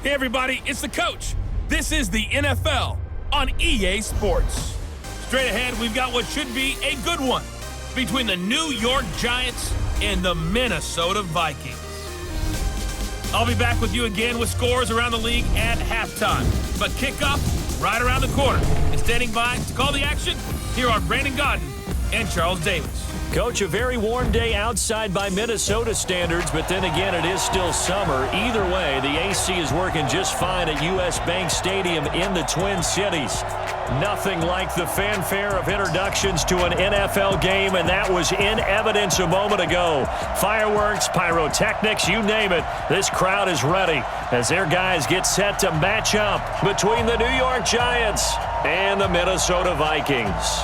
Hey everybody, it's the coach. This is the NFL on EA Sports. Straight ahead, we've got what should be a good one between the New York Giants and the Minnesota Vikings. I'll be back with you again with scores around the league at halftime. But kickoff right around the corner. And standing by to call the action, here are Brandon Godden and Charles Davis. Coach, a very warm day outside by Minnesota standards, but then again, it is still summer. Either way, the AC is working just fine at US Bank Stadium in the Twin Cities. Nothing like the fanfare of introductions to an NFL game, and that was in evidence a moment ago. Fireworks, pyrotechnics, you name it. This crowd is ready as their guys get set to match up between the New York Giants and the Minnesota Vikings.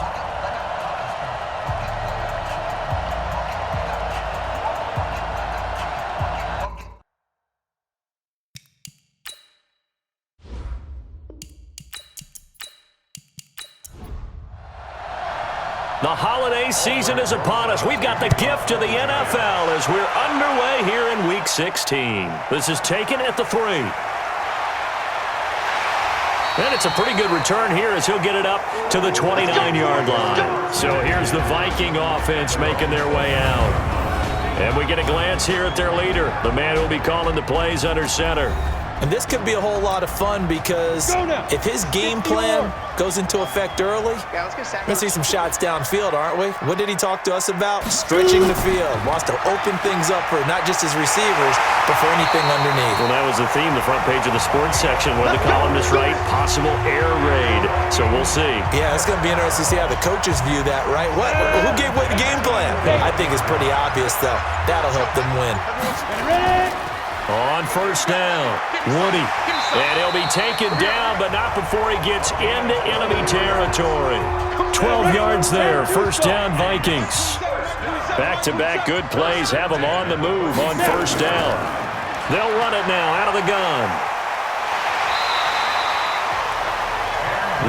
The holiday season is upon us. We've got the gift of the NFL as we're underway here in Week 16. This is taken at the 3. And it's a pretty good return here as he'll get it up to the 29-yard line. So here's the Viking offense making their way out. And we get a glance here at their leader, the man who will be calling the plays under center. And this could be a whole lot of fun because if his game plan goes into effect early, we're going to see some shots downfield, aren't we? What did he talk to us about? Stretching the field. Wants to open things up for not just his receivers, but for anything underneath. Well, that was the theme, the front page of the sports section, where the columnists write possible air raid. So we'll see. Yeah, it's going to be interesting to see how the coaches view that, right? Who gave away the game plan? I think it's pretty obvious, though. That'll help them win. On first down, Woody. And he'll be taken down, but not before he gets into enemy territory. 12 yards there, first down Vikings. Back-to-back good plays have them on the move on first down. They'll run it now out of the gun.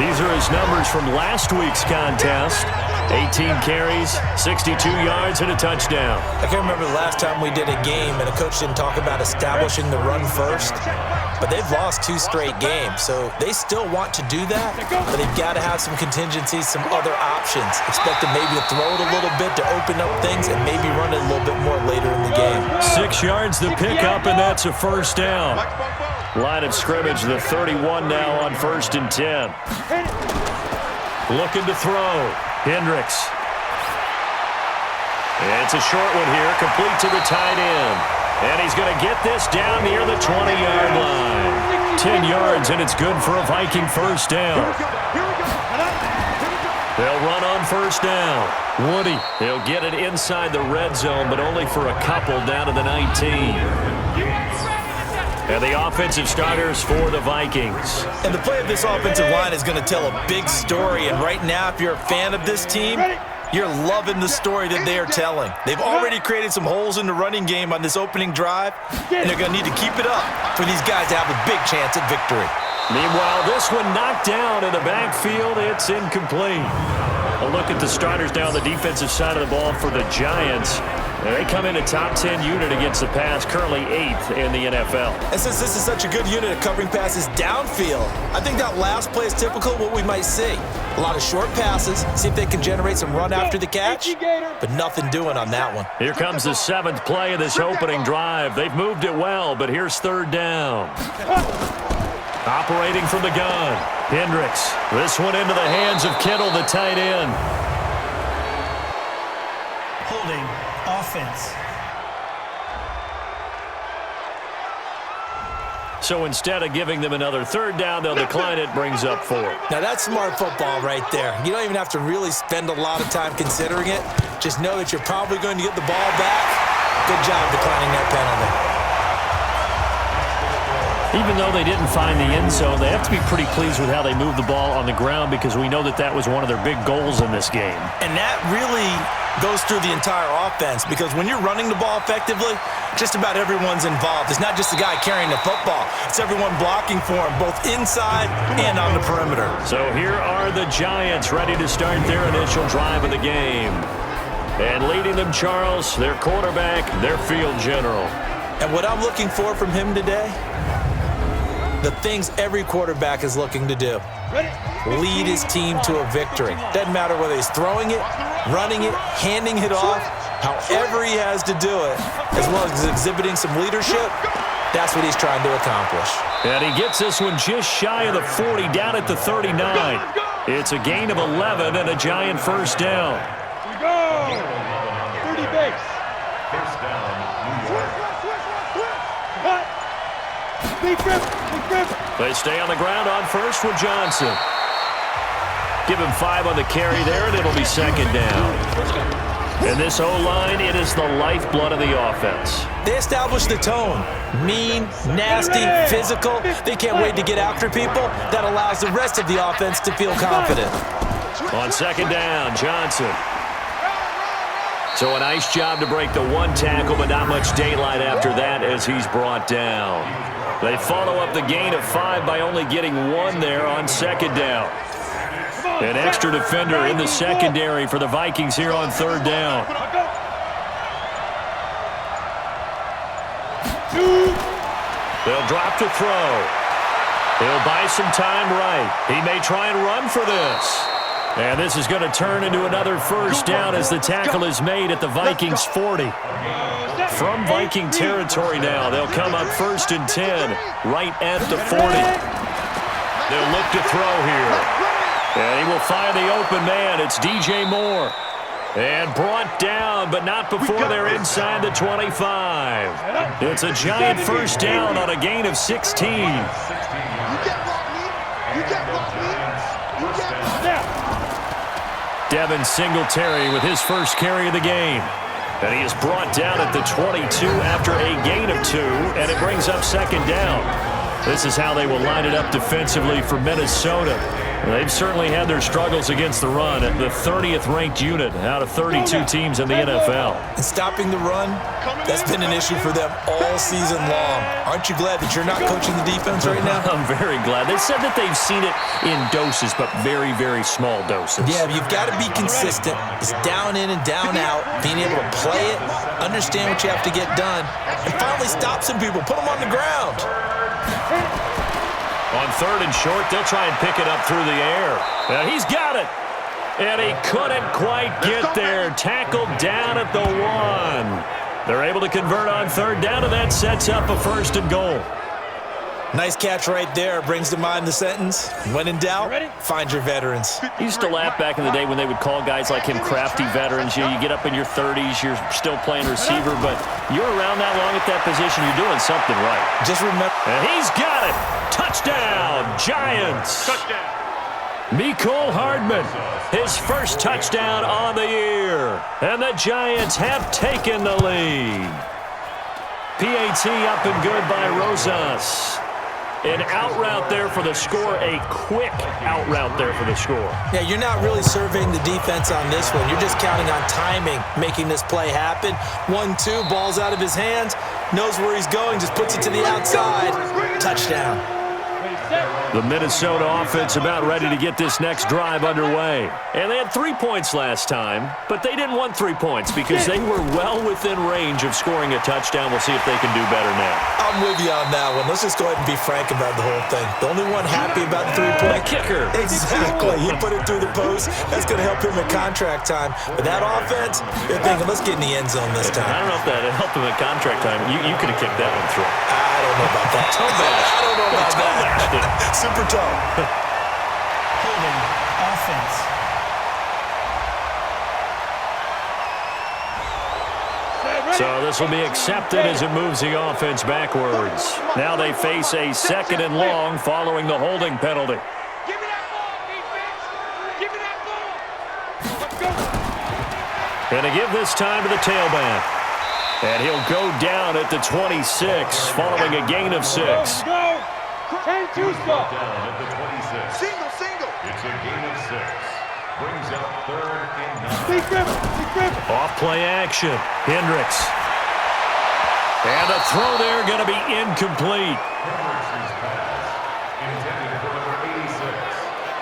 These are his numbers from last week's contest. 18 carries, 62 yards, and a touchdown. I can't remember the last time we did a game and a coach didn't talk about establishing the run first. But they've lost 2 straight games, so they still want to do that. But they've got to have some contingencies, some other options. Expect them maybe to throw it a little bit to open up things and maybe run it a little bit more later in the game. 6 yards the pickup, and that's a first down. Line of scrimmage, the 31 now on first and 10. Looking to throw. Hendricks. It's a short one here, complete to the tight end. And he's going to get this down near the 20-yard line. 10 yards, and it's good for a Viking first down. They'll run on first down. Woody, he'll get it inside the red zone, but only for a couple down to the 19. And the offensive starters for the Vikings. And the play of this offensive line is going to tell a big story. And right now, if you're a fan of this team, you're loving the story that they are telling. They've already created some holes in the running game on this opening drive, and they're going to need to keep it up for these guys to have a big chance at victory. Meanwhile, this one knocked down in the backfield. It's incomplete. A look at the starters now on the defensive side of the ball for the Giants. They come in a top 10 unit against the pass, currently 8th in the NFL. And since this is such a good unit of covering passes downfield, I think that last play is typical of what we might see. A lot of short passes, see if they can generate some run after the catch, but nothing doing on that one. Here comes the 7th play of this opening drive. They've moved it well, but here's third down. Operating from the gun, Hendricks. This one into the hands of Kittle, the tight end. Holding offense. So instead of giving them another third down, they'll decline it, brings up 4. Now that's smart football right there. You don't even have to really spend a lot of time considering it. Just know that you're probably going to get the ball back. Good job declining that penalty. Even though they didn't find the end zone, they have to be pretty pleased with how they moved the ball on the ground because we know that that was one of their big goals in this game. And that really goes through the entire offense because when you're running the ball effectively, just about everyone's involved. It's not just the guy carrying the football. It's everyone blocking for him, both inside and on the perimeter. So here are the Giants ready to start their initial drive of the game. And leading them, Charles, their quarterback, their field general. And what I'm looking for from him today, the things every quarterback is looking to do. Lead his team to a victory. Doesn't matter whether he's throwing it, running it, handing it off, however he has to do it, as well as exhibiting some leadership, that's what he's trying to accomplish. And he gets this one just shy of the 40, down at the 39. It's a gain of 11 and a Giant first down. We go! 30 base. First down, New York. Cut! Big grip! Big grip! They stay on the ground on first with Johnson. Give him 5 on the carry there, and it'll be second down. And this O-line, it is the lifeblood of the offense. They establish the tone. Mean, nasty, physical. They can't wait to get after people. That allows the rest of the offense to feel confident. On second down, Johnson. So a nice job to break the one tackle, but not much daylight after that as he's brought down. They follow up the gain of 5 by only getting 1 there on second down. An extra defender in the secondary for the Vikings here on third down. They'll drop to throw. He'll buy some time right. He may try and run for this. And this is going to turn into another first down as the tackle is made at the Vikings 40. From Viking territory now, they'll come up first and 10, right at the 40. They'll look to throw here. And he will find the open man. It's DJ Moore. And brought down, but not before they're inside the 25. It's a Giant first down on a gain of 16. You can't block me. You can't block me. You can't block me. Devin Singletary with his first carry of the game. And he is brought down at the 22 after a gain of 2, and it brings up second down. This is how they will line it up defensively for Minnesota. They've certainly had their struggles against the run, at the 30th ranked unit out of 32 teams in the NFL. And stopping the run, that's been an issue for them all season long. Aren't you glad that you're not coaching the defense right now? I'm very glad. They said that they've seen it in doses, but very, very small doses. Yeah, you've got to be consistent. It's down in and down out, being able to play it, understand what you have to get done, and finally stop some people, put them on the ground. On third and short, they'll try and pick it up through the air. And he's got it. And he couldn't quite get there. Tackled down at the 1. They're able to convert on third down, and that sets up a first and goal. Nice catch right there. Brings to mind the sentence, when in doubt, find your veterans. I used to laugh back in the day when they would call guys like him crafty veterans. You get up in your 30s, you're still playing receiver, but you're around that long at that position, you're doing something right. Just remember. And he's got it. Touchdown, Giants. Touchdown. Mecole Hardman, his first touchdown on the year. And the Giants have taken the lead. PAT up and good by Rosas. An out route there for the score, a quick out route there for the score. Yeah, you're not really surveying the defense on this one. You're just counting on timing, making this play happen. 1-2, ball's out of his hands, knows where he's going, just puts it to the outside. Touchdown. The Minnesota offense about ready to get this next drive underway. And they had 3 points last time, but they didn't want 3 points because they were well within range of scoring a touchdown. We'll see if they can do better now. I'm with you on that one. Let's just go ahead and be frank about the whole thing. The only one happy about the 3-point kicker. Exactly. He put it through the post. That's going to help him at contract time. But that offense, they're thinking, let's get in the end zone this time. I don't know if that helped him at contract time. You could have kicked that one through. I don't know about that. I don't know about that. Super toe. Holding offense. So this will be accepted as it moves the offense backwards. Now they face a second and long following the holding penalty. Give me that ball, defense. Give me that ball. Let's go. And to give this time to the tailback. And he'll go down at the 26 following a gain of 6. Go. 10-2 stop. Down at the 26. Single. It's a gain of 6. Brings up third and 9. Big grip. Off play action. Hendricks. And the throw there going to be incomplete. Hendricks' pass. Intended for number 86.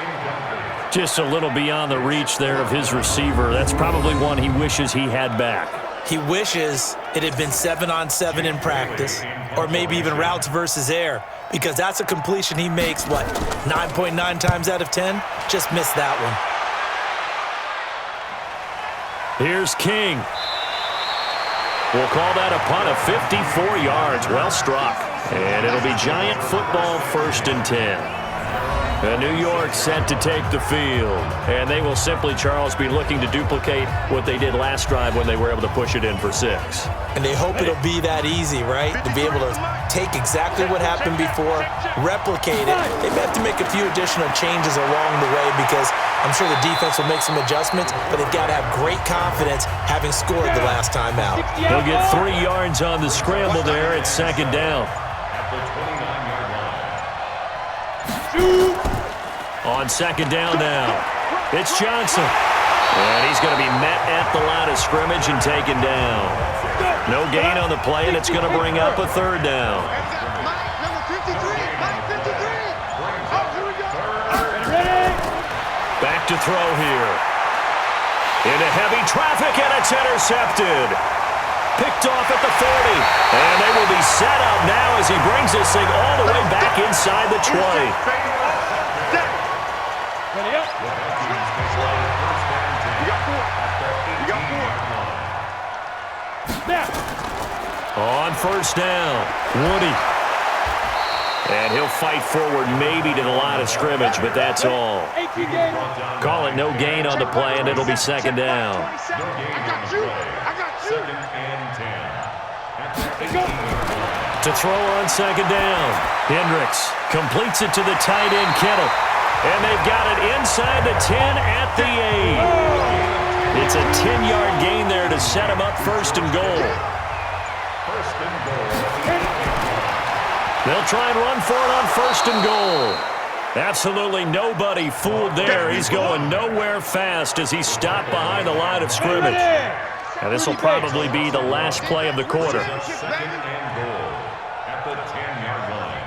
Incomplete. Just a little beyond the reach there of his receiver. That's probably one he wishes he had back. He wishes it had been 7-on-7 in practice, or maybe even routes versus air. because that's a completion he makes, 9.9 times out of 10? Just missed that one. Here's King. We'll call that a punt of 54 yards. Well struck. And it'll be Giant football, 1st and 10. New York set to take the field. And they will simply, Charles, be looking to duplicate what they did last drive when they were able to push it in for 6. And they hope it'll be that easy, right? To be able to take exactly what happened before, replicate it. They may have to make a few additional changes along the way because I'm sure the defense will make some adjustments, but they've got to have great confidence having scored the last time out. They'll get 3 yards on the scramble there at 2nd down. On 2nd down now, it's Johnson. And he's going to be met at the line of scrimmage and taken down. No gain on the play, and it's going to bring up a 3rd down. Back to throw here. Into heavy traffic, and it's intercepted. Picked off at the 40. And they will be set up now as he brings this thing all the way back inside the 20. Ready up. On 1st down, Woody. And he'll fight forward maybe to the line of scrimmage, but that's all. Call it no gain on the play, and it'll be 2nd down. I got you. Second and 10. To throw on 2nd down, Hendricks completes it to the tight end, Kittle. And they've got it inside the 10 at the 8. It's a 10-yard gain there to set him up 1st and goal. They'll try and run for it on 1st and goal. Absolutely nobody fooled there. He's going nowhere fast as he's stopped behind the line of scrimmage. And this will probably be the last play of the quarter. 2nd and goal at the 10-yard line.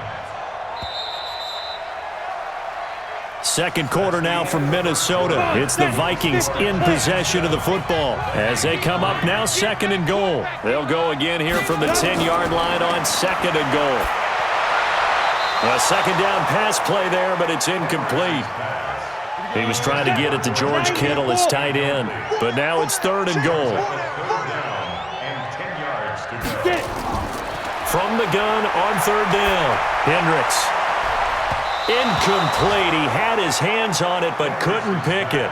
Second quarter now from Minnesota. It's the Vikings in possession of the football. As they come up now, 2nd and goal. They'll go again here from the 10-yard line on 2nd and goal. A 2nd down pass play there, but it's incomplete. He was trying to get it to George Kittle, his tight end. But now it's 3rd and goal. From the gun on 3rd down, Hendricks. Incomplete. He had his hands on it but couldn't pick it.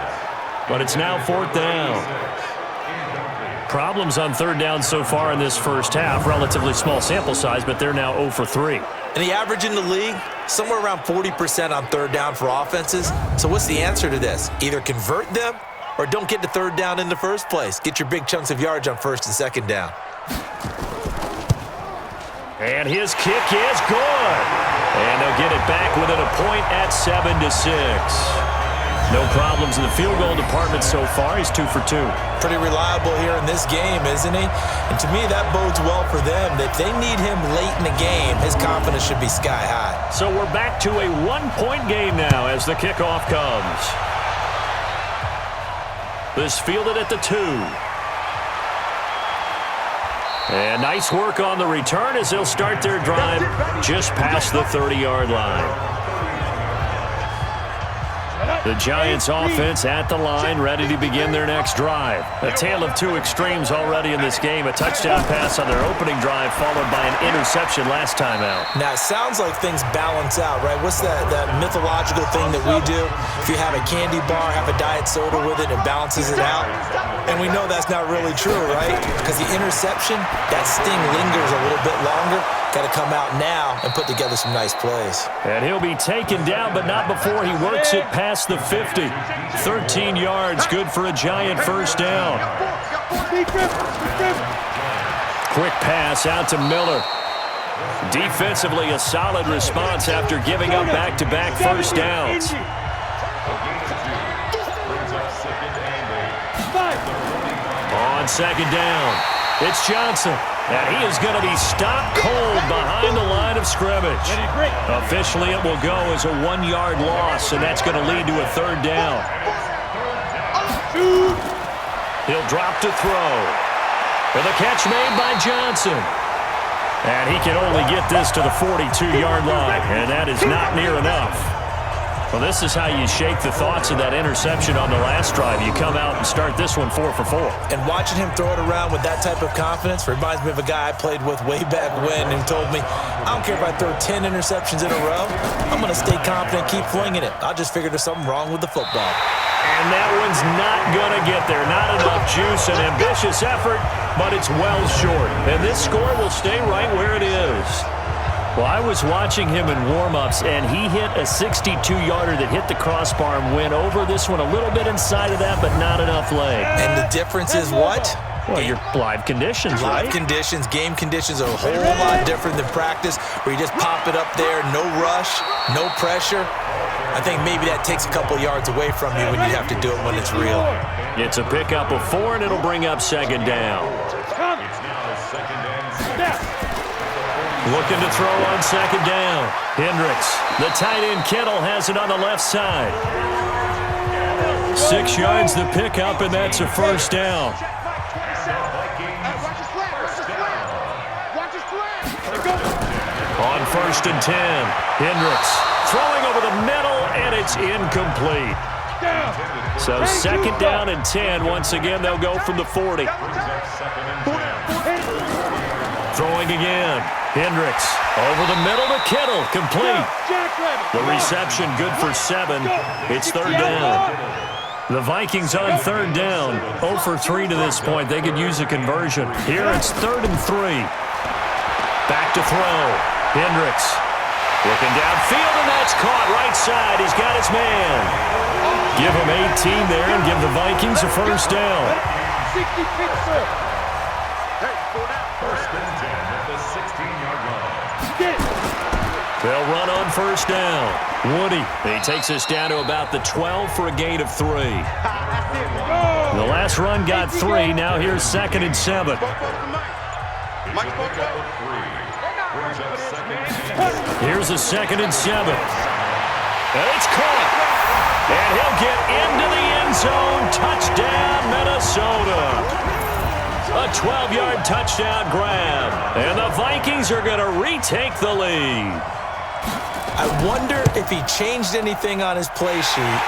But it's now 4th down. Problems on 3rd down so far in this first half. Relatively small sample size, but they're now 0 for 3. And the average in the league, somewhere around 40% on 3rd down for offenses. So what's the answer to this? Either convert them or don't get to 3rd down in the first place. Get your big chunks of yards on 1st and 2nd down. And his kick is good. And they'll get it back within a point at 7-6. No problems in the field goal department so far. He's 2 for 2. Pretty reliable here in this game, isn't he? And to me, that bodes well for them. If they need him late in the game, his confidence should be sky high. So we're back to a 1-point game now as the kickoff comes. This fielded at the 2. And nice work on the return as they'll start their drive just past the 30-yard line. The Giants offense at the line, ready to begin their next drive. A tale of 2 extremes already in this game. A touchdown pass on their opening drive, followed by an interception last time out. Now, it sounds like things balance out, right? What's that mythological thing that we do? If you have a candy bar, have a diet soda with it, it balances it out. And we know that's not really true, right? Because the interception, that sting lingers a little bit longer. Got to come out now and put together some nice plays. And he'll be taken down, but not before he works it past the 50. 13 yards, good for a Giant first down. Quick pass out to Miller. Defensively, a solid response after giving up back-to-back first downs. On 2nd down, it's Johnson. And he is going to be stopped cold behind the line of scrimmage. Officially, it will go as a 1-yard loss, and that's going to lead to a 3rd down. He'll drop to throw. And the catch made by Johnson. And he can only get this to the 42-yard line, and that is not near enough. Well, this is how you shake the thoughts of that interception on the last drive. You come out and start this one 4 for 4. And watching him throw it around with that type of confidence reminds me of a guy I played with way back when who told me, I don't care if I throw 10 interceptions in a row, I'm going to stay confident, keep flinging it. I just figured there's something wrong with the football. And that one's not going to get there. Not enough juice, an ambitious effort, but it's well short. And this score will stay right where it is. Well, I was watching him in warm-ups, and he hit a 62-yarder that hit the crossbar and went over this one a little bit inside of that, but not enough leg. And the difference is what? Well, your live conditions, right? Live conditions, game conditions are a whole lot different than practice, where you just pop it up there, no rush, no pressure. I think maybe that takes a couple yards away from you when you have to do it when it's real. It's a pickup of 4, and it'll bring up second down. It's now second and 6. Looking to throw on second down. Hendricks, the tight end Kittle, has it on the left side. 6 yards the pickup, and that's a first down. On first and 10, Hendricks throwing over the middle, and it's incomplete. So second down and 10. Once again, they'll go from the 40. Throwing again. Hendricks over the middle to Kittle, complete. The reception good for 7. It's third down. The Vikings on third down, 0 for 3 to this point. They could use a conversion. Here it's 3rd and 3. Back to throw. Hendricks looking downfield, and that's caught right side. He's got his man. Give him 18 there and give the Vikings a first down. 60 feet, sir. First and 10 at the 16-yard line. They'll run on first down. Woody, he takes us down to about the 12 for a gain of 3. The last run got 3. Now here's 2nd and 7. Here's a 2nd and 7. And it's caught. And he'll get into the end zone. Touchdown, Minnesota. A 12-yard touchdown grab. And the Vikings are going to retake the lead. I wonder if he changed anything on his play sheet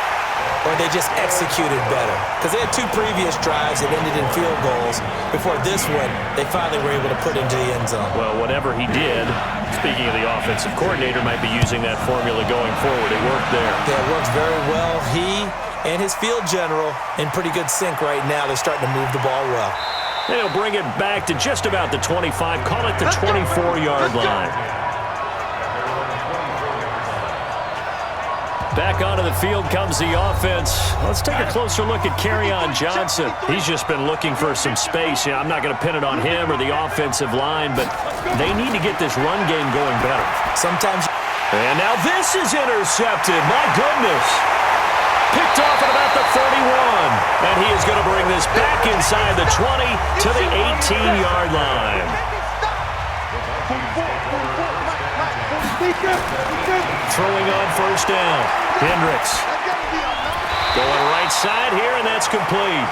or they just executed better. Because they had 2 previous drives that ended in field goals. Before this one, they finally were able to put into the end zone. Well, whatever he did, speaking of the offensive coordinator, might be using that formula going forward. It worked there. Yeah, it works very well. He and his field general in pretty good sync right now. They're starting to move the ball well. They'll bring it back to just about the 25, call it the 24-yard line. Back onto the field comes the offense. Let's take a closer look at Kerryon Johnson. He's just been looking for some space. Yeah, I'm not going to pin it on him or the offensive line, but they need to get this run game going better. Sometimes. And now this is intercepted. My goodness. Picked off at about the 31. And he is going to bring this back inside the 20 to the 18-yard line. Throwing on first down. Hendricks going right side here, and that's complete.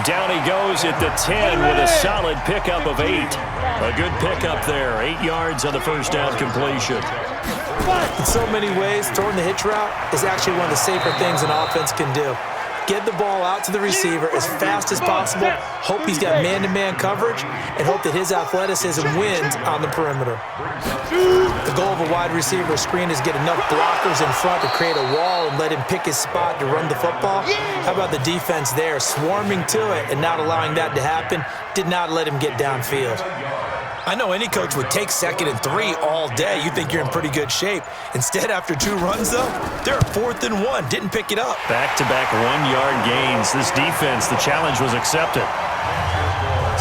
Down he goes at the 10 with a solid pickup of 8. A good pickup there. 8 yards on the first down completion. In so many ways, throwing the hitch route is actually one of the safer things an offense can do. Get the ball out to the receiver as fast as possible, hope he's got man-to-man coverage, and hope that his athleticism wins on the perimeter. The goal of a wide receiver screen is get enough blockers in front to create a wall and let him pick his spot to run the football. How about the defense there, swarming to it and not allowing that to happen? Did not let him get downfield. I know any coach would take 2nd and 3 all day. You think you're in pretty good shape. Instead, after 2 runs, though, they're at 4th and 1. Didn't pick it up. Back-to-back 1-yard gains. This defense, the challenge was accepted.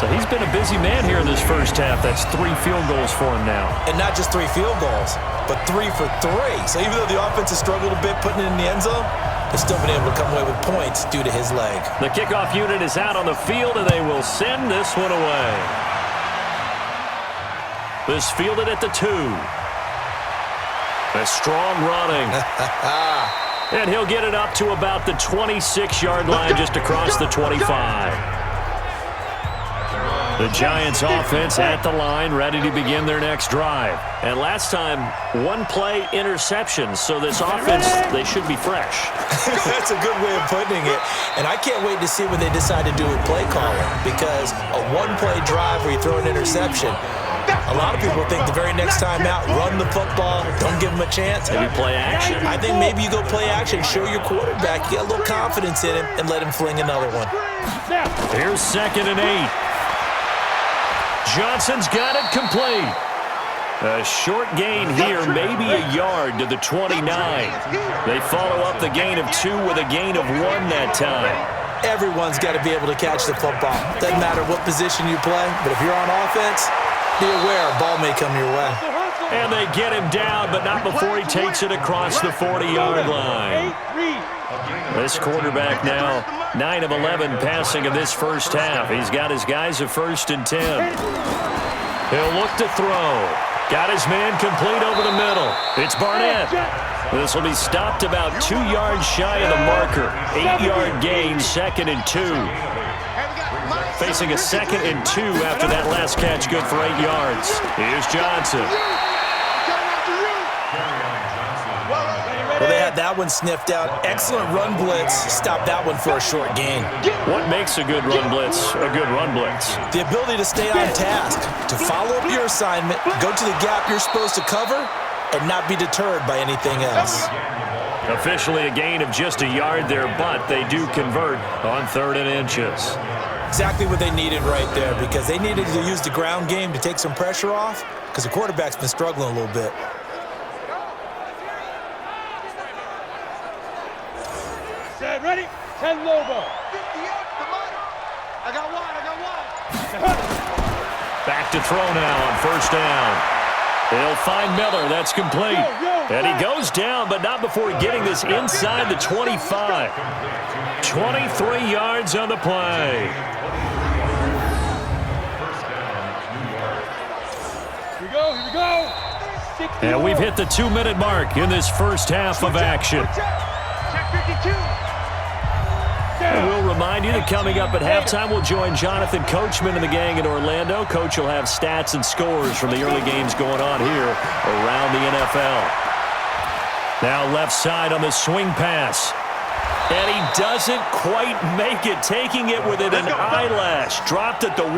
So he's been a busy man here in this first half. That's 3 field goals for him now. And not just 3 field goals, but 3 for 3. So even though the offense has struggled a bit putting it in the end zone, they've still been able to come away with points due to his leg. The kickoff unit is out on the field, and they will send this one away. This fielded at the 2. A strong running. And he'll get it up to about the 26-yard line just across the 25. The Giants offense at the line, ready to begin their next drive. And last time, one play interception. So this offense, they should be fresh. That's a good way of putting it. And I can't wait to see what they decide to do with play calling, because a one-play drive where you throw an interception, a lot of people think the very next time out, run the football, don't give them a chance. Maybe play action. I think maybe you go play action, show your quarterback, you get a little confidence in him, and let him fling another one. Here's 2nd and 8. Johnson's got it complete. A short gain here, maybe a yard to the 29. They follow up the gain of 2 with a gain of 1 that time. Everyone's got to be able to catch the football. Doesn't matter what position you play, but if you're on offense, be aware a ball may come your way. And they get him down, but not before he takes it across the 40-yard line. This quarterback now 9 of 11 passing in this first half. He's got his guys at 1st and 10. He'll look to throw. Got his man complete over the middle. It's Barnett. This will be stopped about 2 yards shy of the marker. 8-yard gain, 2nd and 2. Facing a 2nd and 2 after that last catch, good for 8 yards. Here's Johnson. Well, they had that one sniffed out. Excellent run blitz. Stop that one for a short gain. What makes a good run blitz a good run blitz? The ability to stay on task, to follow up your assignment, go to the gap you're supposed to cover, and not be deterred by anything else. Officially a gain of just a yard there, but they do convert on 3rd and inches. Exactly what they needed right there, because they needed to use the ground game to take some pressure off, because the quarterback's been struggling a little bit. Set, ready? 10 Lobo. 58, come on. I got one. Back to throw now on 1st down. They'll find Miller. That's complete. And he goes down, but not before getting this inside the 25. 23 yards on the play. Here we go. And we've hit the 2-minute mark in this first half of action. Check 52. And we'll remind you that coming up at halftime, we'll join Jonathan Coachman and the gang in Orlando. Coach will have stats and scores from the early games going on here around the NFL. Now left side on the swing pass. And he doesn't quite make it, taking it within an eyelash. Dropped at the 1.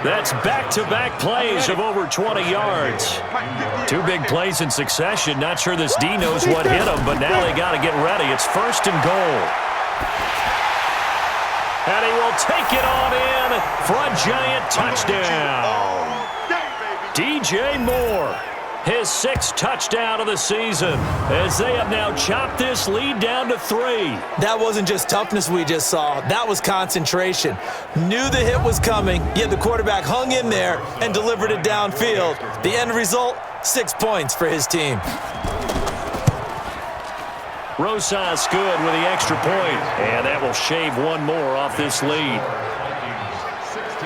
That's back-to-back plays of over 20 yards. 2 big plays in succession. Not sure this D knows what hit him, but now they got to get ready. It's 1st and goal. And he will take it on in for a Giant touchdown. DJ Moore, his 6th touchdown of the season, as they have now chopped this lead down to 3. That wasn't just toughness we just saw. That was concentration. Knew the hit was coming, yet the quarterback hung in there and delivered it downfield. The end result, 6 points for his team. Rosas good with the extra point, and that will shave 1 more off this lead.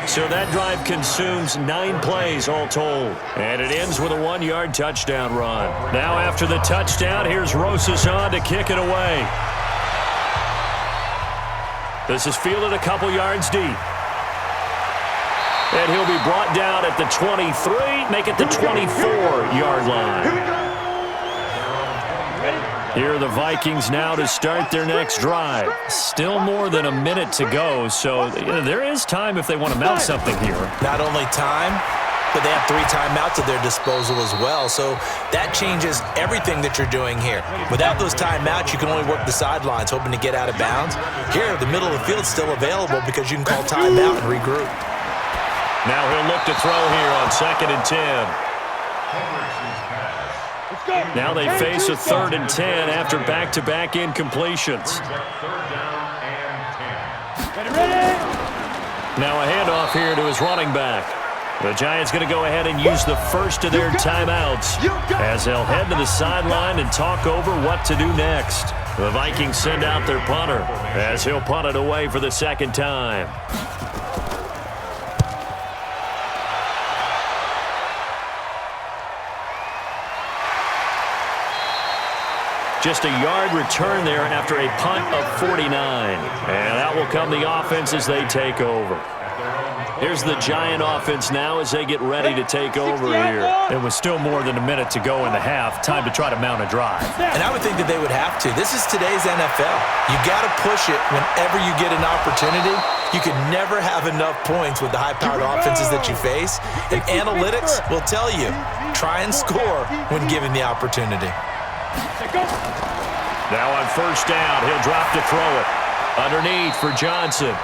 So that drive consumes 9 plays all told, and it ends with a 1-yard touchdown run. Now after the touchdown, here's Rosas on to kick it away. This is fielded a couple yards deep. And he'll be brought down at the 23, make it the 24-yard line. Here are the Vikings now to start their next drive. Still more than a minute to go, so there is time if they want to mount something here. Not only time, but they have 3 timeouts at their disposal as well, so that changes everything that you're doing here. Without those timeouts, you can only work the sidelines, hoping to get out of bounds. Here, the middle of the field's still available because you can call timeout and regroup. Now he'll look to throw here on 2nd and 10. Now they face a 3rd and 10 after back-to-back incompletions. Now a handoff here to his running back. The Giants going to go ahead and use the first of their timeouts as they'll head to the sideline and talk over what to do next. The Vikings send out their punter as he'll punt it away for the 2nd time. Just a yard return there after a punt of 49. And that will come the offense as they take over. Here's the Giant offense now as they get ready to take over here. And with still more than a minute to go in the half, time to try to mount a drive. And I would think that they would have to. This is today's NFL. You got to push it whenever you get an opportunity. You can never have enough points with the high-powered offenses that you face. And analytics will tell you, try and score when given the opportunity. Now on first down, he'll drop to throw it. Underneath for Johnson.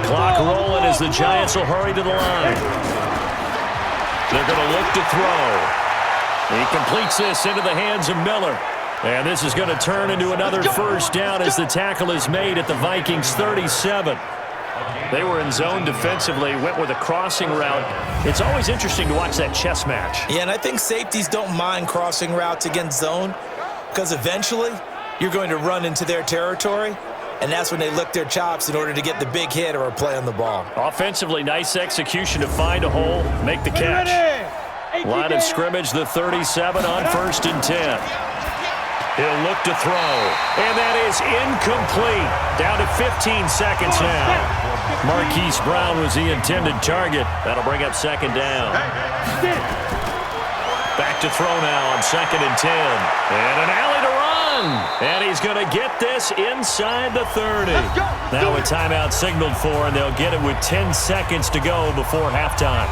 Clock rolling as the Giants will hurry to the line. They're going to look to throw. He completes this into the hands of Miller. And this is going to turn into another first down as the tackle is made at the Vikings 37. They were in zone defensively, went with a crossing route. It's always interesting to watch that chess match. Yeah, and I think safeties don't mind crossing routes against zone because eventually you're going to run into their territory, and that's when they lick their chops in order to get the big hit or a play on the ball. Offensively, nice execution to find a hole, make the catch. Line of scrimmage, the 37 on 1st and 10. He'll look to throw, and that is incomplete. Down to 15 seconds now. Marquise Brown was the intended target. That'll bring up 2nd down. Back to throw now on 2nd and 10. And an alley to run. And he's going to get this inside the 30. Now a timeout signaled for, and they'll get it with 10 seconds to go before halftime.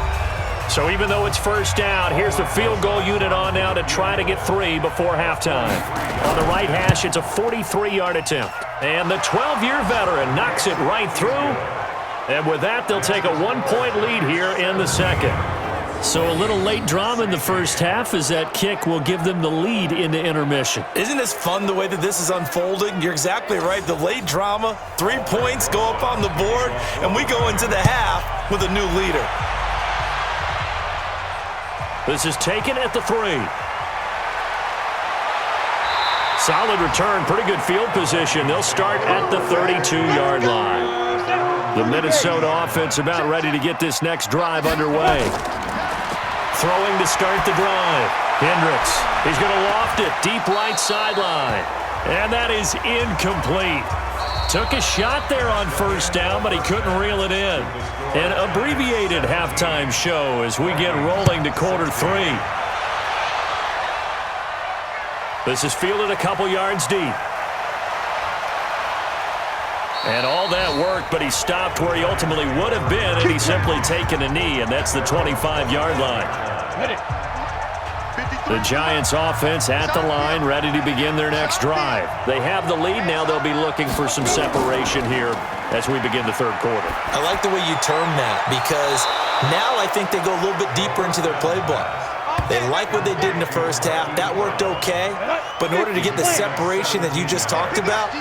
So even though it's first down, here's the field goal unit on now to try to get 3 before halftime. On the right hash, it's a 43-yard attempt. And the 12-year veteran knocks it right through. And with that, they'll take a 1-point lead here in the second. So a little late drama in the first half as that kick will give them the lead into intermission. Isn't this fun the way that this is unfolding? You're exactly right. The late drama, 3 points go up on the board, and we go into the half with a new leader. This is taken at the 3. Solid return, pretty good field position. They'll start at the 32-yard line. The Minnesota offense about ready to get this next drive underway. Throwing to start the drive. Hendricks, he's going to loft it deep right sideline. And that is incomplete. Took a shot there on first down, but he couldn't reel it in. An abbreviated halftime show as we get rolling to quarter 3. This is fielded a couple yards deep. And all that work, but he stopped where he ultimately would have been, and he's simply taken a knee, and that's the 25-yard line. The Giants offense at the line, ready to begin their next drive. They have the lead now. They'll be looking for some separation here as we begin the third quarter. I like the way you term that because now I think they go a little bit deeper into their playbook. They like what they did in the first half. That worked okay. But in order to get the separation that you just talked about,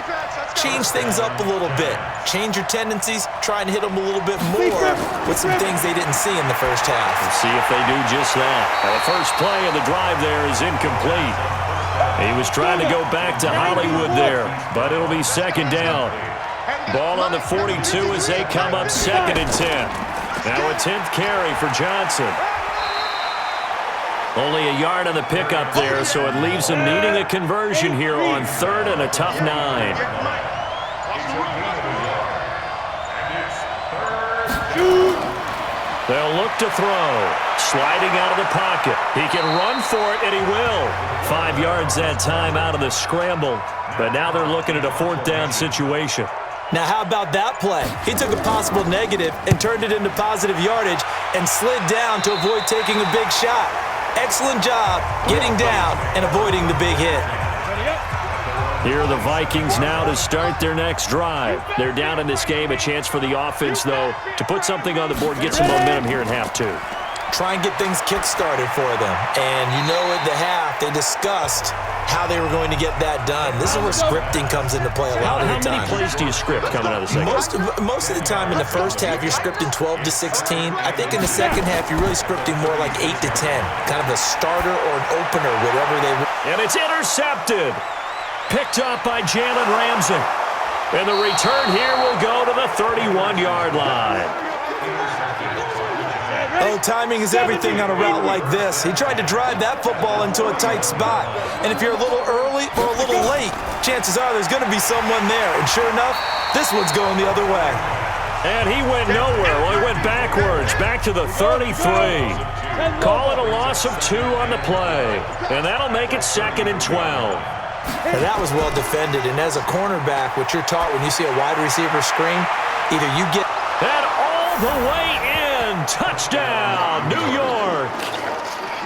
change things up a little bit. Change your tendencies. Try and hit them a little bit more with some things they didn't see in the first half. Let's see if they do just that. Now, the first play of the drive there is incomplete. He was trying to go back to Hollywood there, but it'll be 2nd down. Ball on the 42 as they come up 2nd and 10. Now a 10th carry for Johnson. Only a yard on the pickup there, so it leaves them needing a conversion here on 3rd and a tough 9. They'll look to throw. Sliding out of the pocket. He can run for it, and he will. 5 yards that time out of the scramble. But now they're looking at a 4th down situation. Now, how about that play? He took a possible negative and turned it into positive yardage and slid down to avoid taking a big shot. Excellent job getting down and avoiding the big hit. Here are the Vikings now to start their next drive. They're down in this game. A chance for the offense, though, to put something on the board, get some momentum here in half 2. Try and get things kick-started for them. And you know at the half, they discussed how they were going to get that done. This is where scripting comes into play a lot of the time. How many plays do you script coming out of the second? Most of the time in the first half, you're scripting 12 to 16. I think in the second half, you're really scripting more like 8 to 10. Kind of a starter or an opener, whatever they want. And it's intercepted. Picked up by Jalen Ramsey. And the return here will go to the 31-yard line. Oh, timing is everything on a route like this. He tried to drive that football into a tight spot. And if you're a little early or a little late, chances are there's going to be someone there. And sure enough, this one's going the other way. And he went nowhere. Well, he went backwards, back to the 33. Call it a loss of 2 on the play. And that'll make it 2nd and 12. And that was well defended. And as a cornerback, what you're taught when you see a wide receiver screen, either you get... And all the way in. Touchdown, New York.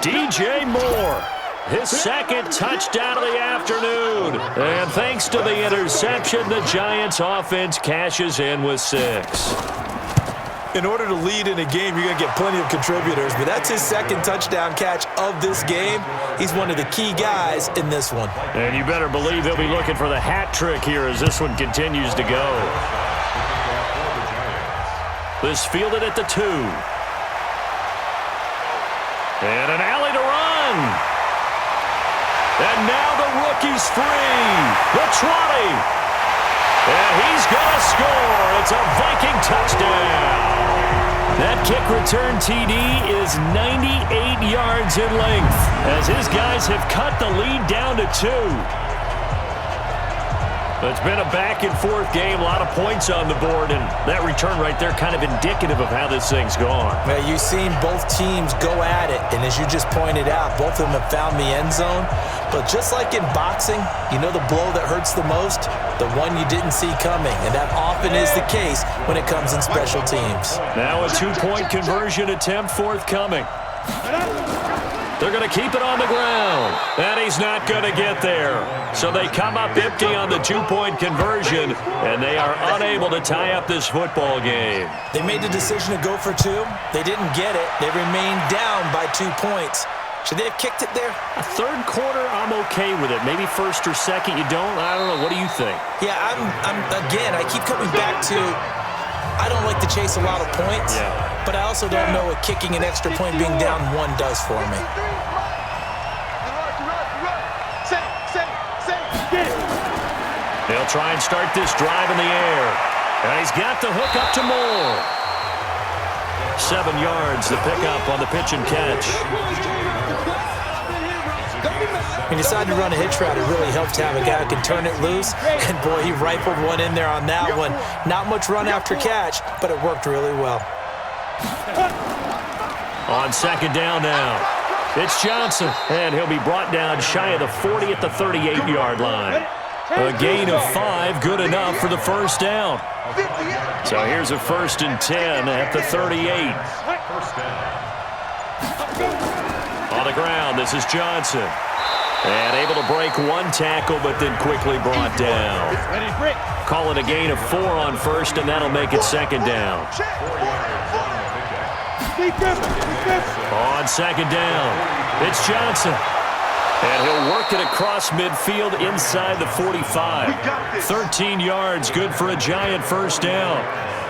DJ Moore. His 2nd touchdown of the afternoon. And thanks to the interception, the Giants offense cashes in with 6. In order to lead in a game, you're going to get plenty of contributors, but that's his 2nd touchdown catch of this game. He's one of the key guys in this one. And you better believe they'll be looking for the hat trick here as this one continues to go. This fielded at the 2. And an alley to run. And now the rookie's free. The 20. And he's going to score. It's a Viking touchdown. That kick return TD is 98 yards in length as his guys have cut the lead down to 2. It's been a back-and-forth game, a lot of points on the board, and that return right there kind of indicative of how this thing's gone. Well, you've seen both teams go at it, and as you just pointed out, both of them have found the end zone. But just like in boxing, you know the blow that hurts the most? The one you didn't see coming, and that often is the case when it comes in special teams. Now a 2-point conversion attempt forthcoming. They're going to keep it on the ground, and he's not going to get there. So they come up empty on the 2-point conversion, and they are unable to tie up this football game. They made the decision to go for 2. They didn't get it. They remained down by 2 points. Should they have kicked it there? A third quarter, I'm okay with it. Maybe first or second, you don't? I don't know. What do you think? Yeah, again, I keep coming back to I don't like to chase a lot of points, but I also don't know what kicking an extra point being down 1 does for me. They'll try and start this drive in the air. And he's got the hook up to Moore. 7 yards, the pickup on the pitch and catch. He decided to run a hitch route. It really helps to have a guy who can turn it loose. And, boy, he rifled one in there on that one. Not much run after catch, but it worked really well. On 2nd down now, it's Johnson. And he'll be brought down shy of the 40 at the 38-yard line. A gain of 5, good enough for the first down. So here's a 1st and 10 at the 38. On the ground, this is Johnson. And able to break 1 tackle, but then quickly brought down. Call it a gain of 4 on 1st, and that'll make it 2nd down. On 2nd down, it's Johnson. And he'll work it across midfield inside the 45. 13 yards, good for a Giant first down.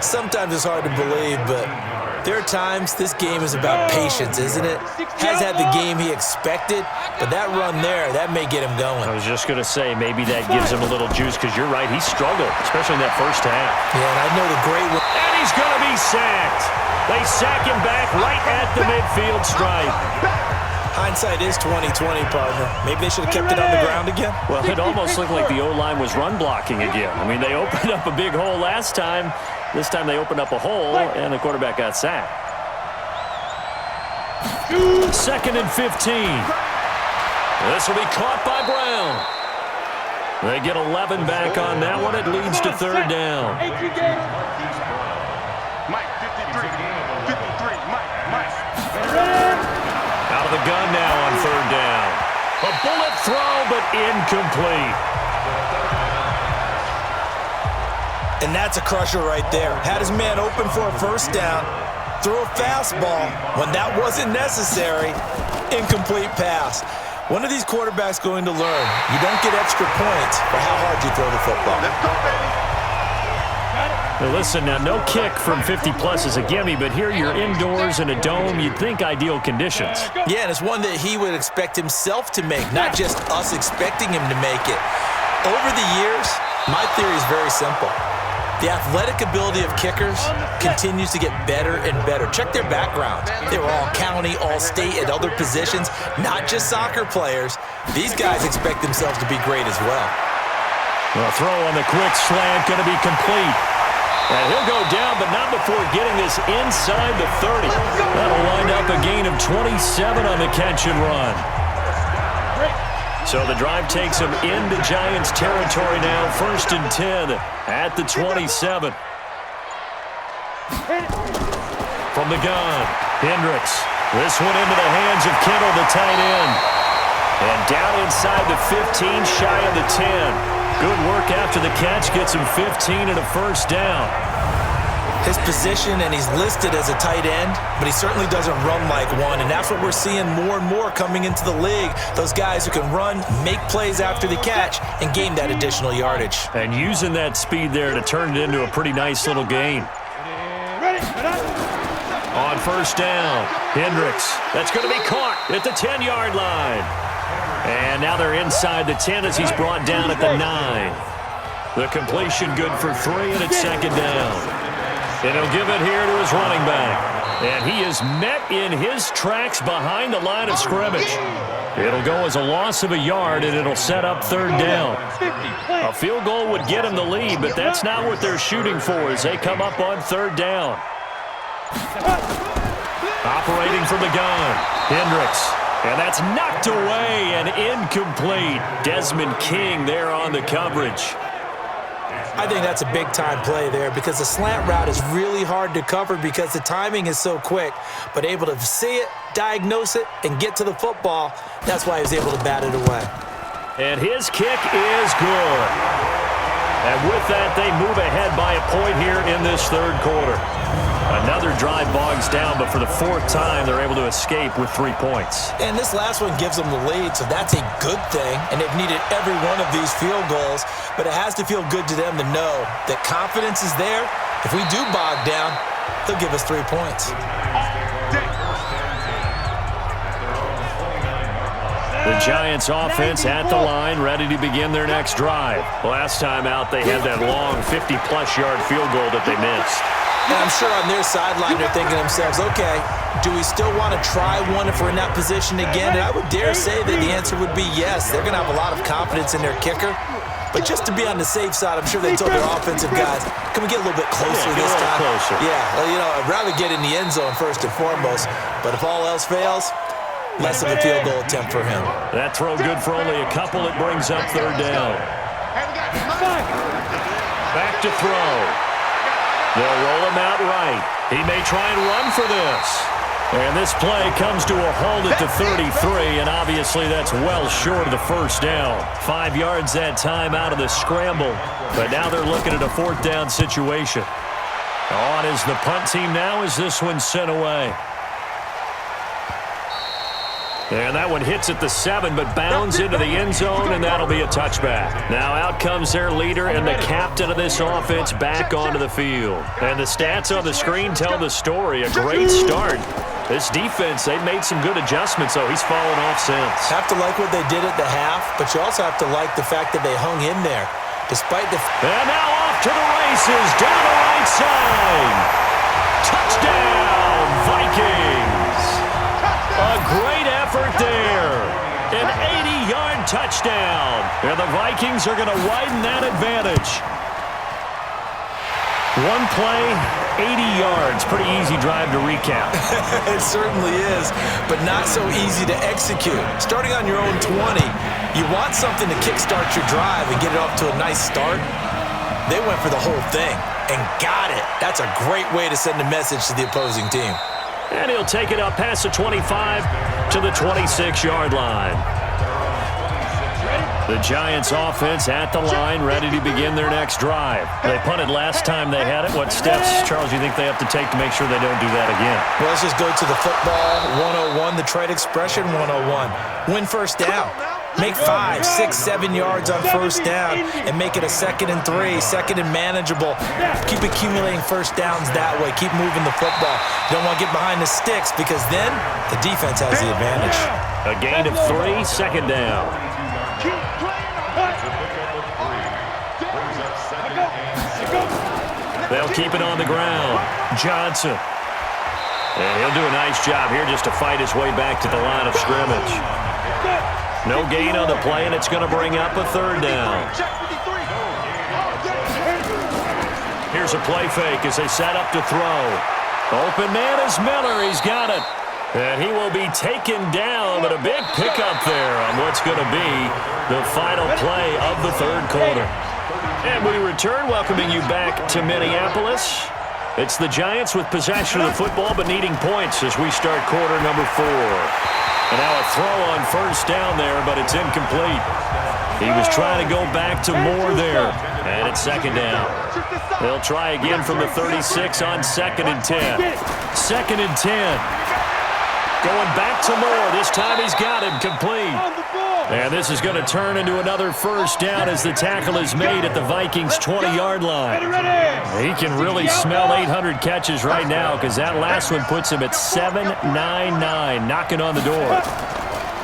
Sometimes it's hard to believe, but there are times this game is about patience, isn't it? Has had the game he expected, but that run there, that may get him going. I was just going to say, maybe that gives him a little juice, because you're right, he struggled, especially in that first half. Yeah, and I know the great one. And he's going to be sacked. They sack him back right at the midfield stripe. Hindsight is 20/20, partner. Maybe they should have kept it on the ground again. Well, it almost looked like the O-line was run blocking again. I mean, they opened up a big hole last time. This time they opened up a hole, and the quarterback got sacked. 2nd and 15. This will be caught by Brown. They get 11 back on that one. It leads to 3rd down. Mike, 53, Mike. Out of the gun now on 3rd down. A bullet throw, but incomplete. And that's a crusher right there. Had his man open for a first down. Threw a fastball when that wasn't necessary. Incomplete pass. One of these quarterbacks going to learn. You don't get extra points for how hard you throw the football. Let's go, baby. Now listen, now no kick from 50-plus is a gimme, but here you're indoors in a dome. You'd think ideal conditions. Yeah, and it's one that he would expect himself to make, not just us expecting him to make it. Over the years, my theory is very simple. The athletic ability of kickers continues to get better and better. Check their background. They were all county, all state, at other positions, not just soccer players. These guys expect themselves to be great as well. Well, throw on the quick slant, going to be complete. And he'll go down, but not before getting this inside the 30. That'll wind up a gain of 27 on the catch and run. So the drive takes him into Giants territory now. 1st and 10 at the 27. From the gun, Hendricks. This one into the hands of Kittle, the tight end. And down inside the 15, shy of the 10. Good work after the catch, gets him 15 and a first down. His position, and he's listed as a tight end, but he certainly doesn't run like one, and that's what we're seeing more and more coming into the league. Those guys who can run, make plays after the catch, and gain that additional yardage. And using that speed there to turn it into a pretty nice little gain. On first down, Hendricks. That's going to be caught at the 10-yard line. And now they're inside the 10 as he's brought down at the 9. The completion good for 3, and it's 2nd down. And he'll give it here to his running back. And he is met in his tracks behind the line of scrimmage. It'll go as a loss of a yard, and it'll set up 3rd down. A field goal would get him the lead, but that's not what they're shooting for as they come up on 3rd down. Operating from the gun, Hendricks. And that's knocked away and incomplete. Desmond King there on the coverage. I think that's a big-time play there because the slant route is really hard to cover because the timing is so quick. But able to see it, diagnose it, and get to the football, that's why he was able to bat it away. And his kick is good. And with that, they move ahead by a point here in this 3rd quarter. Another drive bogs down, but for the 4th time, they're able to escape with 3 points. And this last one gives them the lead, so that's a good thing. And they've needed every one of these field goals, but it has to feel good to them to know that confidence is there. If we do bog down, they'll give us 3 points. The Giants offense at the line, ready to begin their next drive. Last time out, they had that long 50-plus yard field goal that they missed. And I'm sure on their sideline they're thinking to themselves, okay, do we still want to try one if we're in that position again? And I would dare say that the answer would be yes. They're going to have a lot of confidence in their kicker. But just to be on the safe side, I'm sure they told their offensive guys, can we get a little bit closer this time? Closer. Yeah, well, I'd rather get in the end zone first and foremost. But if all else fails, less of a field goal attempt for him. That throw good for only a couple. It brings up 3rd down. Back to throw. They'll roll him out right. He may try and run for this. And this play comes to a halt at the 33, and obviously that's well short of the 1st down. 5 yards that time out of the scramble, but now they're looking at a 4th down situation. On is the punt team now as this one's sent away. And that one hits at the 7, but bounds into the end zone, and that'll be a touchback. Now out comes their leader and the captain of this offense back onto the field. And the stats on the screen tell the story. A great start. This defense, they've made some good adjustments, so he's fallen off since. Have to like what they did at the half, but you also have to like the fact that they hung in there. Despite the... And now off to the races, down the right side. Touchdown, Vikings. A great effort there. An 80-yard touchdown. And the Vikings are going to widen that advantage. One play, 80 yards. Pretty easy drive to recap. It certainly is, but not so easy to execute. Starting on your own 20, you want something to kickstart your drive and get it off to a nice start. They went for the whole thing and got it. That's a great way to send a message to the opposing team. And he'll take it up past the 25 to the 26-yard line. The Giants offense at the line, ready to begin their next drive. They punted last time they had it. What steps, Charles, you think they have to take to make sure they don't do that again? Well, let's just go to the football 101, the trade expression 101. Win 1st down. Make 5, 6, 7 yards on 1st down and make it a 2nd and 3, 2nd and manageable. Keep accumulating 1st downs that way. Keep moving the football. You don't want to get behind the sticks because then the defense has the advantage. A gain of 3, 2nd down. They'll keep it on the ground. Johnson. And he'll do a nice job here just to fight his way back to the line of scrimmage. No gain on the play, and it's going to bring up a 3rd down. Here's Here's a play fake as they set up to throw. Open man is Miller. He's got it. And he will be taken down, but a big pickup there on what's going to be the final play of the third quarter. And we return, welcoming you back to Minneapolis. It's the Giants with possession of the football, but needing points as we start quarter number 4. And now a throw on first down there, but it's incomplete. He was trying to go back to Moore there. And it's second down. They'll try again from the 36 on 2nd and 10. 2nd and 10. Going back to Moore. This time he's got him complete. And this is going to turn into another first down as the tackle is made at the Vikings' 20-yard line. He can really smell 800 catches right now because that last one puts him at 799, knocking on the door.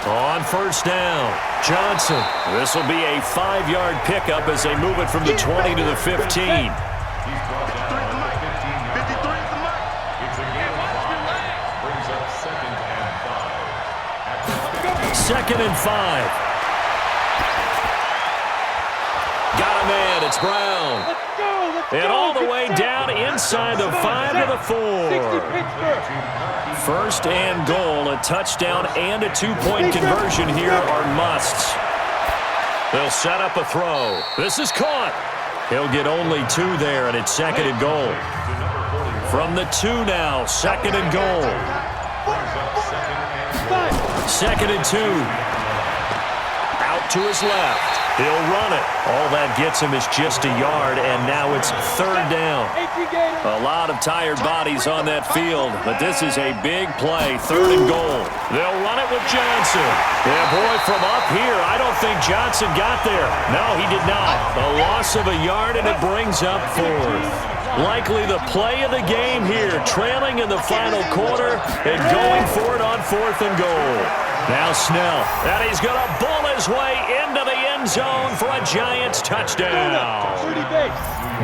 On first down, Johnson. This will be a 5-yard pickup as they move it from the 20 to the 15. Second and 5. Got a man. It's Brown. And all the way down inside the 5 to the 4. First and goal. A touchdown and a 2-point conversion here are musts. They'll set up a throw. This is caught. He'll get only 2 there, and it's second and goal. From the 2 now, second and goal. Second and 2. Out to his left. He'll run it. All that gets him is just a yard, and now it's third down. A lot of tired bodies on that field, but this is a big play. Third and goal. They'll run it with Johnson. Yeah, boy, from up here, I don't think Johnson got there. No, he did not. A loss of a yard, and it brings up fourth. Likely the play of the game here, trailing in the final quarter and going for it on 4th and goal. Now Snell, and he's going to bull his way into the end zone for a Giants touchdown.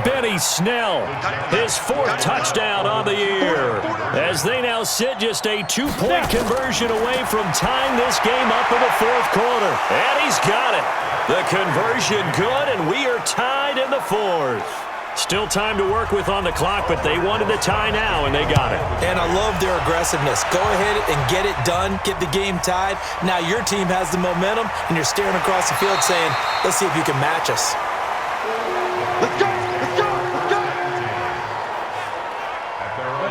Benny Snell, his 4th touchdown on the year, as they now sit just a 2-point conversion away from tying this game up in the 4th quarter. And he's got it. The conversion good, and we are tied in the 4th. Still time to work with on the clock, but they wanted the tie now, and they got it. And I love their aggressiveness. Go ahead and get it done, get the game tied. Now your team has the momentum, and you're staring across the field saying, let's see if you can match us. Let's go! Let's go! Let's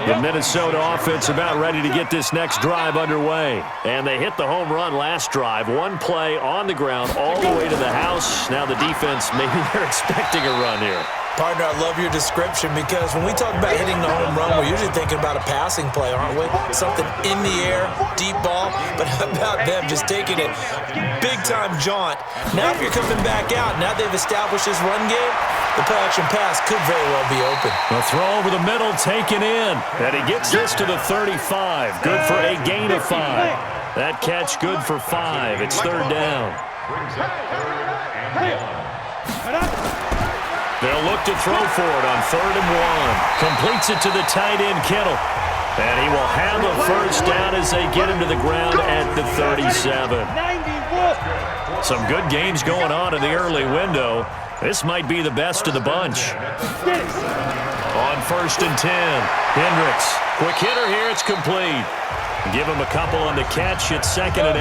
go! The Minnesota offense about ready to get this next drive underway. And they hit the home run last drive. One play on the ground all the way to the house. Now the defense, maybe they're expecting a run here. Partner, I love your description because when we talk about hitting the home run, we're usually thinking about a passing play, aren't we? Something in the air, deep ball, but how about them just taking it big-time jaunt? Now if you're coming back out, now they've established this run game, the play-action pass could very well be open. A throw over the middle, taken in, and he gets this to the 35. Good for a gain of 5. That catch good for 5. It's third down. They'll look to throw for it on 3rd and 1. Completes it to the tight end, Kittle. And he will have the first down as they get him to the ground at the 37. Some good games going on in the early window. This might be the best of the bunch. On 1st and 10, Hendricks. Quick hitter here, it's complete. Give him a couple on the catch. It's 2nd and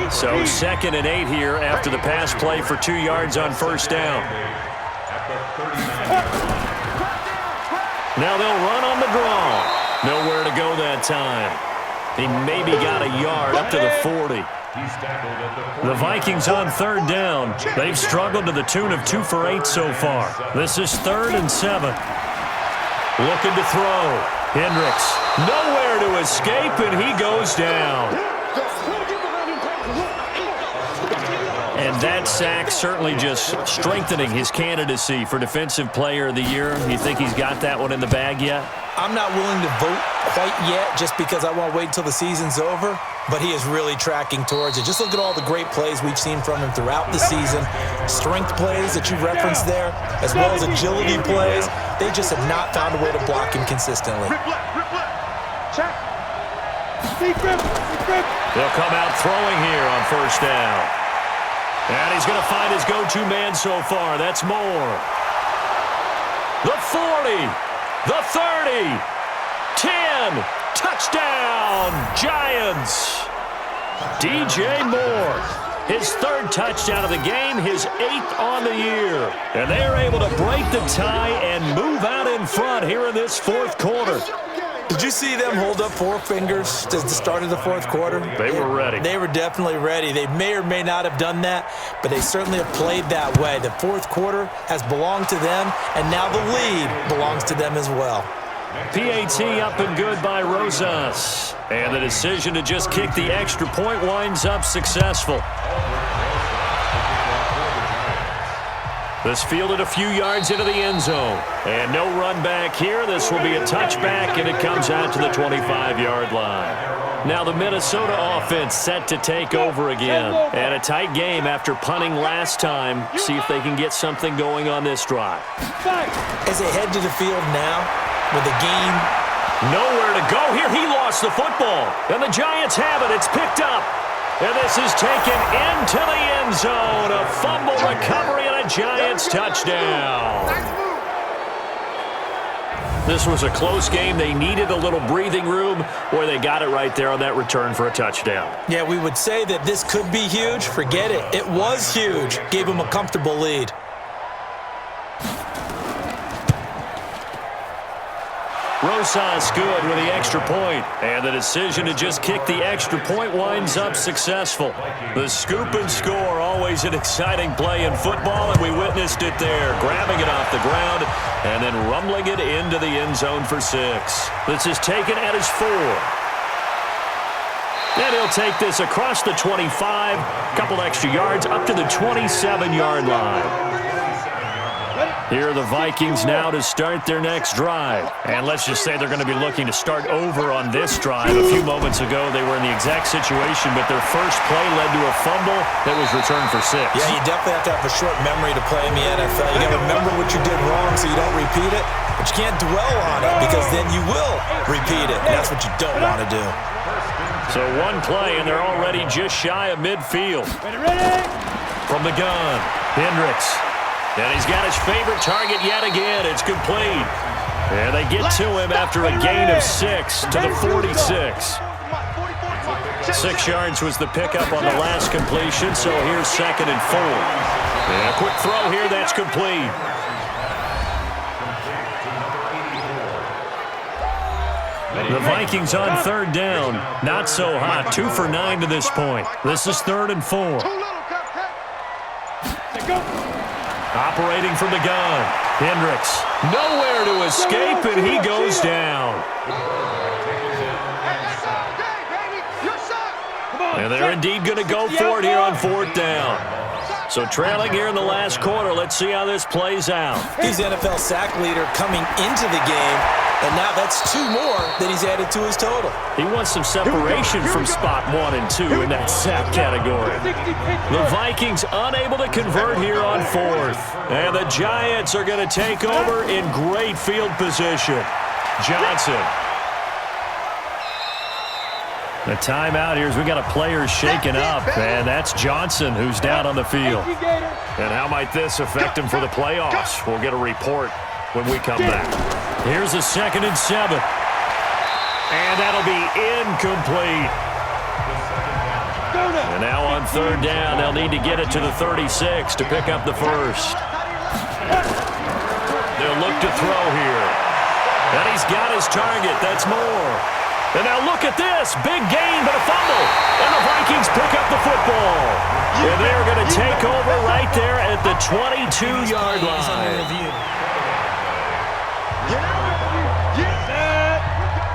8. So 2nd and 8 here after the pass play for 2 yards on first down. Now they'll run on the draw. Nowhere to go that time. He maybe got a yard up to the 40. The Vikings on 3rd down. They've struggled to the tune of 2 for 8 so far. This is 3rd and 7. Looking to throw. Hendricks nowhere to escape, and he goes down. And that sack certainly just strengthening his candidacy for Defensive Player of the Year. You think he's got that one in the bag yet? I'm not willing to vote quite yet just because I want to wait until the season's over, but he is really tracking towards it. Just look at all the great plays we've seen from him throughout the season. Strength plays that you referenced there, as well as agility plays. They just have not found a way to block him consistently. They'll come out throwing here on first down. And he's going to find his go-to man so far. That's Moore. the 40, the 30, 10. Touchdown, Giants. DJ Moore, his third touchdown of the game, his 8th on the year. And they are able to break the tie and move out in front here in this fourth quarter. Did you see them hold up 4 fingers at the start of the fourth quarter? They were ready. They were definitely ready. They may or may not have done that, but they certainly have played that way. The fourth quarter has belonged to them, and now the lead belongs to them as well. PAT up and good by Rosas. And the decision to just kick the extra point winds up successful. This fielded a few yards into the end zone. And no run back here. This will be a touchback, and it comes out to the 25-yard line. Now the Minnesota offense set to take over again. And a tight game after punting last time. See if they can get something going on this drive. As they head to the field now with the game. Nowhere to go here. He lost the football. And the Giants have it. It's picked up. And this is taken into the end zone. A fumble recovery and a Giants touchdown. This was a close game. They needed a little breathing room. Boy, they got it right there on that return for a touchdown. Yeah, we would say that this could be huge. Forget it. It was huge. Gave them a comfortable lead. Rosas good with the extra point. And the decision to just kick the extra point winds up successful. The scoop and score, always an exciting play in football, and we witnessed it there. Grabbing it off the ground and then rumbling it into the end zone for 6. This is taken at his 4. And he'll take this across the 25. Couple extra yards up to the 27-yard line. Here are the Vikings now to start their next drive. And let's just say they're going to be looking to start over on this drive. A few moments ago, they were in the exact situation, but their first play led to a fumble that was returned for 6. Yeah, you definitely have to have a short memory to play in the NFL. You got to remember what you did wrong so you don't repeat it, but you can't dwell on it because then you will repeat it, and that's what you don't want to do. So one play, and they're already just shy of midfield. From the gun, Hendricks. And he's got his favorite target yet again. It's complete. And they get to him after a gain of 6 to the 46. 6 yards was the pickup on the last completion, so here's 2nd and 4. And a quick throw here, that's complete. The Vikings on 3rd down. Not so hot. 2 for 9 to this point. This is 3rd and 4. Operating from the gun, Hendricks. Nowhere to escape, and he goes down. And they're indeed going to go for it here on 4th down. So trailing here in the last quarter. Let's see how this plays out. He's NFL sack leader coming into the game, and now that's 2 more that he's added to his total. He wants some separation from spot 1 and 2 in that sack category. The Vikings unable to convert here on 4th. And the Giants are going to take over in great field position. Johnson. The timeout here is we got a player shaken up, and that's Johnson who's down on the field. And how might this affect him for the playoffs? We'll get a report when we come back. Here's a 2nd and 7. And that'll be incomplete. And now on 3rd down, they'll need to get it to the 36 to pick up the first. They'll look to throw here. And he's got his target. That's Moore. And now look at this. Big gain, but a fumble. And the Vikings pick up the football. And they're going to take over right there at the 22-yard line.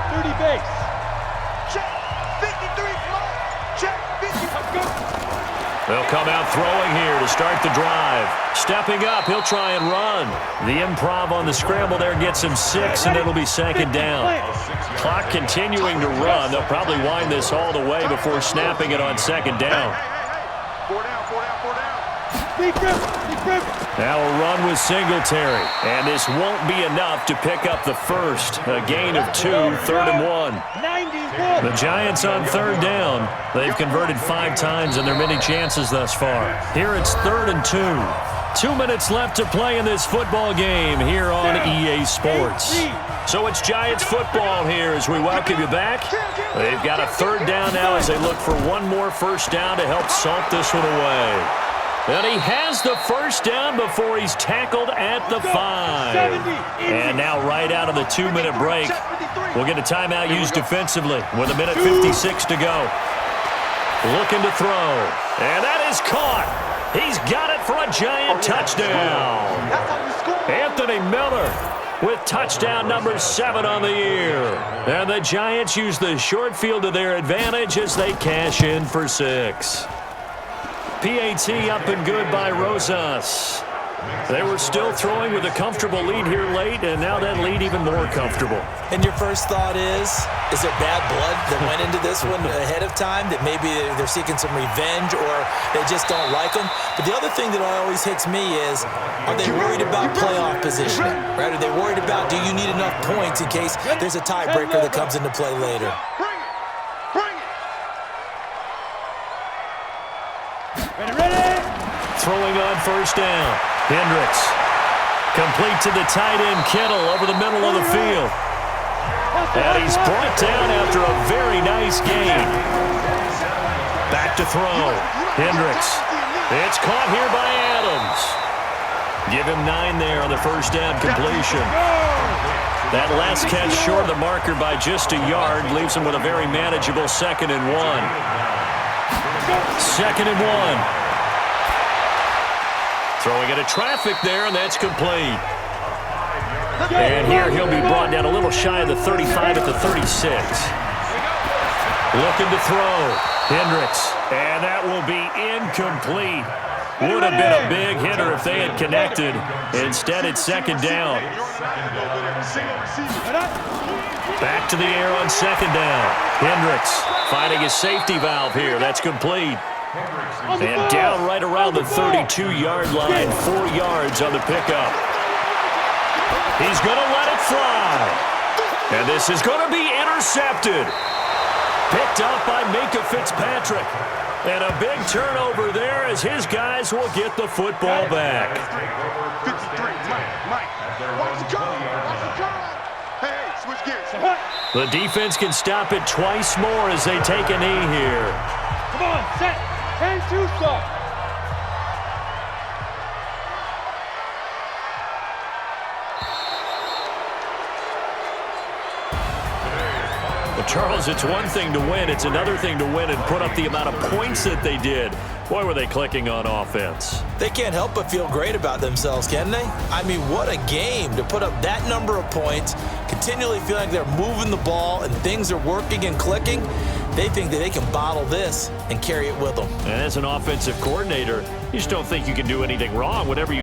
30 base. Check. 53. Check. 50. They'll come out throwing here to start the drive. Stepping up, he'll try and run. The improv on the scramble there gets him 6, and it'll be 2nd down. Clock continuing to run. They'll probably wind this all the way before snapping it on 2nd down. 4 down. 4 down. 4 down. Now a run with Singletary. And this won't be enough to pick up the first. A gain of 2, 3rd and 1. The Giants on 3rd down. They've converted 5 times in their many chances thus far. Here it's 3rd and 2. 2 minutes left to play in this football game here on EA Sports. So it's Giants football here as we welcome you back. They've got a third down now as they look for one more first down to help salt this one away. And he has the first down before he's tackled at the 5. And now right out of the 2-minute break, we'll get a timeout used defensively with 1:56 to go. Looking to throw. And that is caught. He's got it for a Giant touchdown. Anthony Miller with touchdown number 7 on the year. And the Giants use the short field to their advantage as they cash in for 6. PAT up and good by Rosas. They were still throwing with a comfortable lead here late, and now that lead even more comfortable. And your first thought is there bad blood that went into this one ahead of time, that maybe they're seeking some revenge or they just don't like them? But the other thing that always hits me is, are they worried about playoff positioning? Right? Are they worried about, do you need enough points in case there's a tiebreaker that comes into play later? Throwing on first down. Hendricks. Complete to the tight end, Kittle, over the middle of the field. And he's brought down after a very nice gain. Back to throw. Hendricks. It's caught here by Adams. Give him 9 there on the first down completion. That last catch short of the marker by just a yard leaves him with a very manageable 2nd and 1. 2nd and 1. Throwing into traffic there, and that's complete. And here he'll be brought down a little shy of the 35 at the 36. Looking to throw. Hendricks. And that will be incomplete. Would have been a big hitter if they had connected. Instead, it's 2nd down. Back to the air on 2nd down. Hendricks finding his safety valve here. That's complete. And down right around the 32-yard line, 4 yards on the pickup. He's going to let it fly. And this is going to be intercepted. Picked up by Minka Fitzpatrick. And a big turnover there as his guys will get the football back. 53, Mike. Watch the curl. Hey, switch gears. The defense can stop it twice more as they take a knee here. Come on, set. And 2 stop. Well, Charles, it's one thing to win. It's another thing to win and put up the amount of points that they did. Boy, were they clicking on offense. They can't help but feel great about themselves, can they? I mean, what a game to put up that number of points, continually feel like they're moving the ball and things are working and clicking. They think that they can bottle this and carry it with them. And as an offensive coordinator, you just don't think you can do anything wrong. Whatever you